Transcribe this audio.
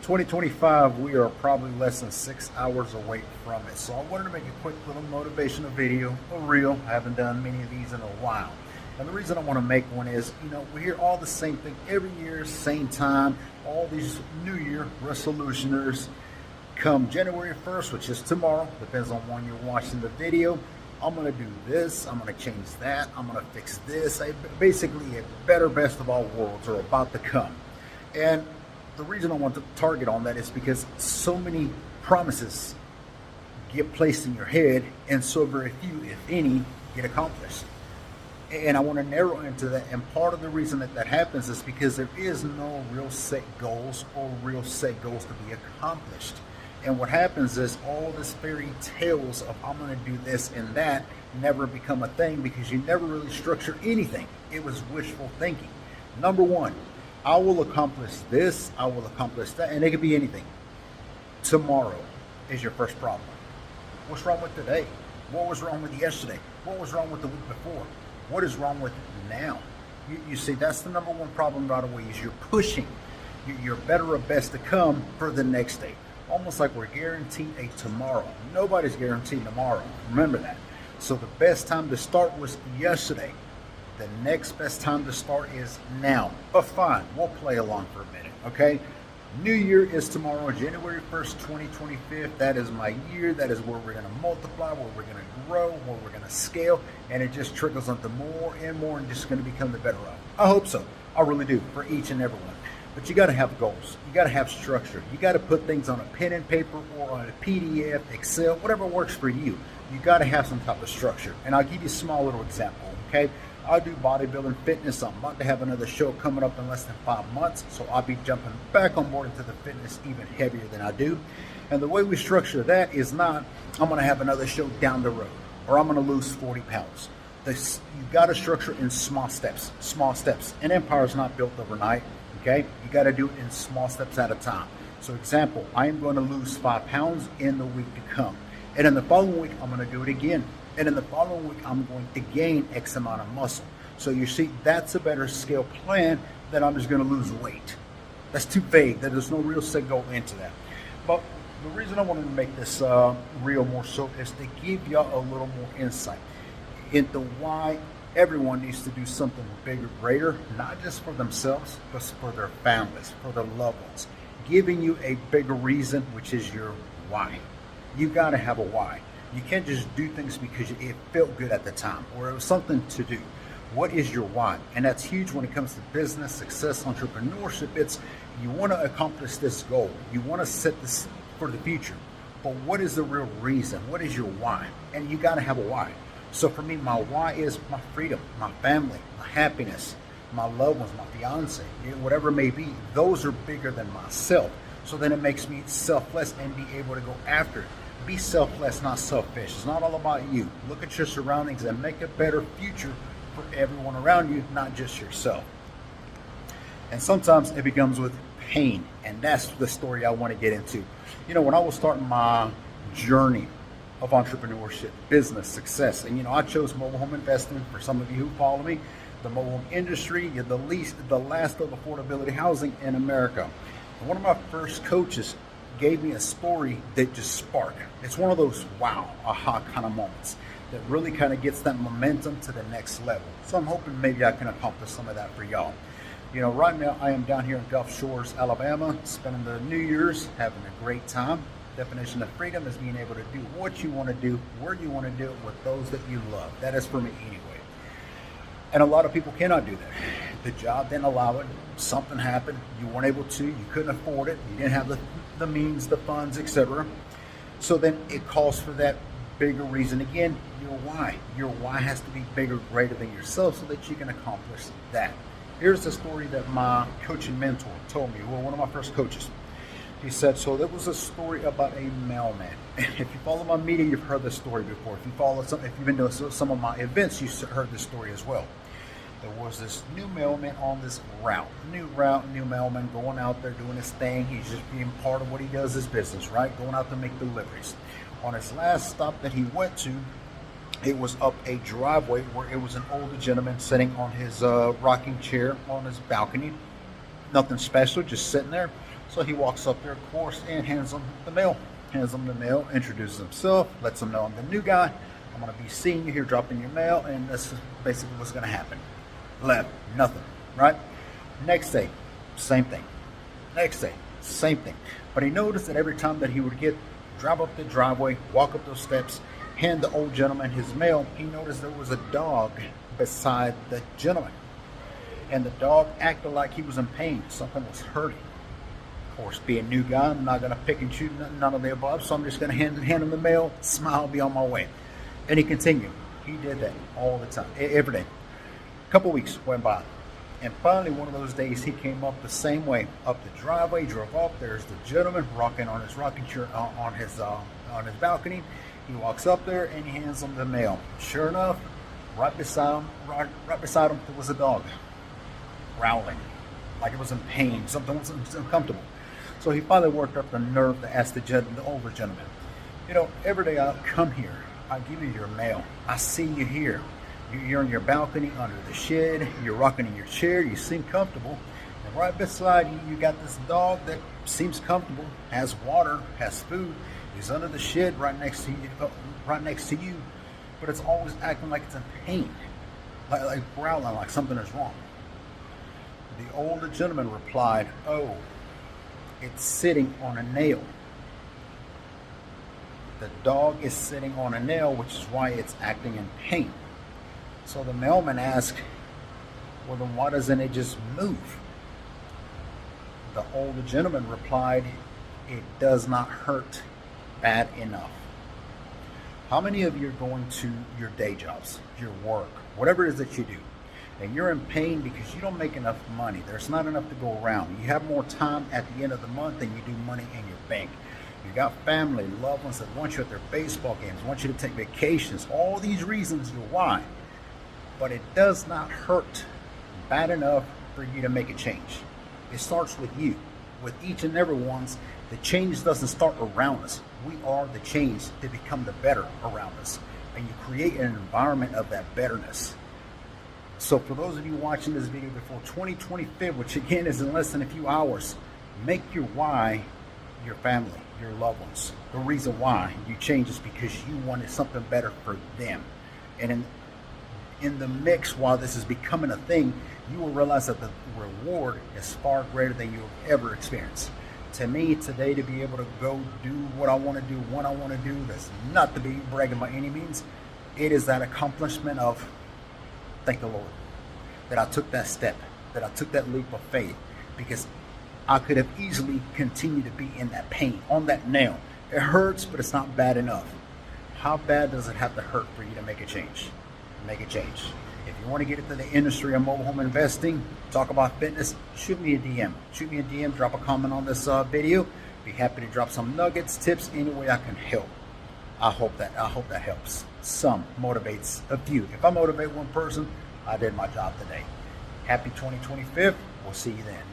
2025, we are probably less than 6 hours away from it. So I wanted to make a quick little motivational video, a reel. I haven't done many of these in a while. And the reason I want to make one is, we hear all the same thing every year, same time, all these New Year resolutioners. Come January 1st, which is tomorrow, depends on when you're watching the video, I'm going to do this, I'm going to change that, I'm going to fix this. Basically, a better best of all worlds are about to come. And the reason I want to target on that is because so many promises get placed in your head and so very few, if any, get accomplished. And I want to narrow into that. And part of the reason that happens is because there is no real set goals or real set goals to be accomplished. And what happens is all this fairy tales of I'm going to do this and that never become a thing because you never really structure anything. It was wishful thinking. Number one, I will accomplish this, I will accomplish that, and it could be anything. Tomorrow is your first problem. What's wrong with today? What was wrong with yesterday? What was wrong with the week before? What is wrong with now? You see, that's the number one problem right away is you're pushing your better or best to come for the next day. Almost like we're guaranteed a tomorrow. Nobody's guaranteed tomorrow. Remember that. So the best time to start was yesterday. The next best time to start is now. But fine, we'll play along for a minute, okay? New Year is tomorrow, January 1st, 2025. That is my year. That is where we're going to multiply, where we're going to grow, where we're going to scale. And it just trickles onto more and more and just going to become the better of. I hope so. I really do, for each and every one. But you got to have goals. You got to have structure. You got to put things on a pen and paper or on a PDF, Excel, whatever works for you. You got to have some type of structure. And I'll give you a small little example, okay? I do bodybuilding fitness. I'm about to have another show coming up in less than 5 months. So I'll be jumping back on board into the fitness even heavier than I do. And the way we structure that is not, I'm going to have another show down the road or I'm going to lose 40 pounds. You got to structure in small steps, An empire is not built overnight. Okay, you got to do it in small steps at a time. So example, I am going to lose 5 pounds in the week to come. And in the following week, I'm going to do it again. And in the following week, I'm going to gain X amount of muscle. So you see, that's a better scale plan than I'm just going to lose weight. That's too vague. There's no real set goal into that. But the reason I wanted to make this real more so is to give y'all a little more insight into why everyone needs to do something bigger, greater, not just for themselves, but for their families, for their loved ones. Giving you a bigger reason, which is your why. You got to have a why. You can't just do things because it felt good at the time or it was something to do. What is your why? And that's huge when it comes to business, success, entrepreneurship. It's you want to accomplish this goal. You want to set this for the future. But what is the real reason? What is your why? And you got to have a why. So for me, my why is my freedom, my family, my happiness, my loved ones, my fiance, whatever it may be. Those are bigger than myself. So then it makes me selfless and be able to go after it. Be selfless, not selfish. It's not all about you. Look at your surroundings and make a better future for everyone around you, not just yourself. And sometimes it becomes with pain. And that's the story I want to get into. When I was starting my journey of entrepreneurship, business, success. And I chose mobile home investing. For some of you who follow me, the mobile home industry, the last of affordability housing in America. And one of my first coaches gave me a story that just sparked. It's one of those wow, aha kind of moments that really kind of gets that momentum to the next level. So I'm hoping maybe I can accomplish some of that for y'all. Right now I am down here in Gulf Shores, Alabama, spending the New Year's, having a great time. Definition of freedom is being able to do what you want to do, where you want to do it, with those that you love. That is for me anyway. And a lot of people cannot do that. The job didn't allow it. Something happened. You weren't able to. You couldn't afford it. You didn't have the means, the funds, etc. So then it calls for that bigger reason again, your why. Your why has to be bigger, greater than yourself so that you can accomplish that. Here's the story that my coaching mentor told me. Well, one of my first coaches. He said, so there was a story about a mailman. If you follow my media, you've heard this story before. If you've been to some of my events, you've heard this story as well. There was this new mailman on this route, new mailman going out there doing his thing. He's just being part of what he does, his business, right? Going out to make deliveries. On his last stop that he went to, it was up a driveway where it was an older gentleman sitting on his rocking chair on his balcony. Nothing special, just sitting there. So he walks up there, of course, and hands him the mail. Introduces himself, lets him know I'm the new guy. I'm going to be seeing you here, dropping your mail, and this is basically what's going to happen. Left, nothing, right? Next day, same thing. Next day, same thing. But he noticed that every time that he would drive up the driveway, walk up those steps, hand the old gentleman his mail, he noticed there was a dog beside the gentleman. And the dog acted like he was in pain. Something was hurting. Of course, being a new guy, I'm not going to pick and choose none of the above, so I'm just going to hand him the mail, smile, be on my way. And he continued. He did that all the time, every day. A couple weeks went by. And finally, one of those days, he came up the same way, up the driveway, drove up. There's the gentleman rocking on his rocking chair on his balcony. He walks up there and he hands him the mail. Sure enough, right beside him, there was a dog, growling, like it was in pain. Something was uncomfortable. So he finally worked up the nerve to ask the older gentleman, you know, every day I come here, I give you your mail. I see you here. You're on your balcony under the shed. You're rocking in your chair. You seem comfortable. And right beside you, you got this dog that seems comfortable, has water, has food. He's under the shed right next to you, but it's always acting like it's in pain, like growling, like something is wrong. The older gentleman replied, "Oh, it's sitting on a nail. The dog is sitting on a nail, which is why it's acting in pain." So the mailman asked, "Well, then why doesn't it just move?" The older gentleman replied, "It does not hurt bad enough." How many of you are going to your day jobs, your work, whatever it is that you do, and you're in pain because you don't make enough money? There's not enough to go around. You have more time at the end of the month than you do money in your bank. You got family, loved ones that want you at their baseball games, want you to take vacations, all these reasons you're why. But it does not hurt bad enough for you to make a change. It starts with you, with each and every one's. The change doesn't start around us. We are the change to become the better around us. And you create an environment of that betterness. So for those of you watching this video before 2025, which again is in less than a few hours, make your why your family, your loved ones. The reason why you change is because you wanted something better for them. And in the mix, while this is becoming a thing, you will realize that the reward is far greater than you'll ever experience. To me, today, to be able to go do what I want to do, when I want to do, that's not to be bragging by any means. It is that accomplishment of, thank the Lord, that I took that step, that I took that leap of faith, because I could have easily continued to be in that pain, on that nail. It hurts, but it's not bad enough. How bad does it have to hurt for you to make a change? Make a change. If you want to get into the industry of mobile home investing, talk about fitness, shoot me a DM. Shoot me a DM, drop a comment on this video. Be happy to drop some nuggets, tips, any way I can help. I hope that helps. Some motivates a few. If I motivate one person, I did my job today. Happy 2025. We'll see you then.